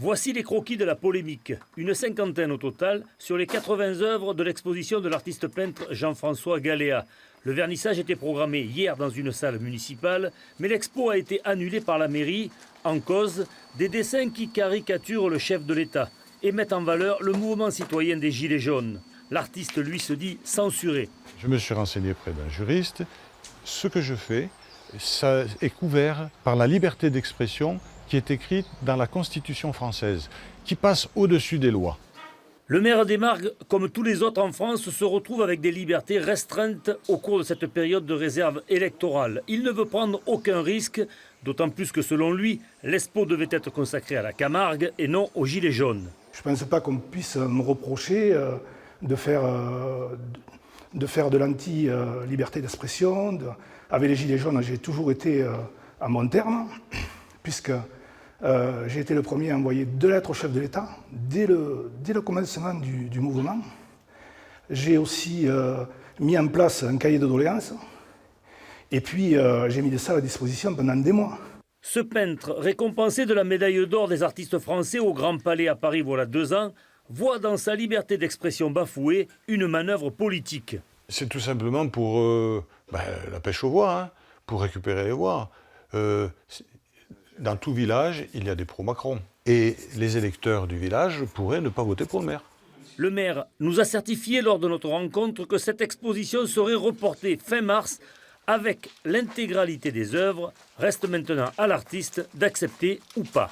Voici les croquis de la polémique, une cinquantaine au total, sur les 80 œuvres de l'exposition de l'artiste peintre Jean-François Galéa. Le vernissage était programmé hier dans une salle municipale, mais l'expo a été annulée par la mairie, en cause des dessins qui caricaturent le chef de l'État et mettent en valeur le mouvement citoyen des Gilets jaunes. L'artiste, lui, se dit censuré. Je me suis renseigné auprès d'un juriste. Ce que je fais, ça est couvert par la liberté d'expression qui est écrite dans la Constitution française, qui passe au-dessus des lois. Le maire des Margues, comme tous les autres en France, se retrouve avec des libertés restreintes au cours de cette période de réserve électorale. Il ne veut prendre aucun risque, d'autant plus que selon lui, l'expo devait être consacrée à la Camargue et non aux Gilets jaunes. Je ne pense pas qu'on puisse me reprocher de faire de l'anti-liberté d'expression. Avec les Gilets jaunes, j'ai toujours été à mon terme, puisque j'ai été le premier à envoyer 2 lettres au chef de l'État dès le commencement du mouvement. J'ai aussi mis en place un cahier de doléances et puis j'ai mis des salles à disposition pendant des mois. Ce peintre, récompensé de la médaille d'or des artistes français au Grand Palais à Paris voilà 2 ans, voit dans sa liberté d'expression bafouée une manœuvre politique. C'est tout simplement pour la pêche aux voix, hein, pour récupérer les voix. Dans tout village, il y a des pro-Macron. Et les électeurs du village pourraient ne pas voter pour le maire. Le maire nous a certifié lors de notre rencontre que cette exposition serait reportée fin mars avec l'intégralité des œuvres. Reste maintenant à l'artiste d'accepter ou pas.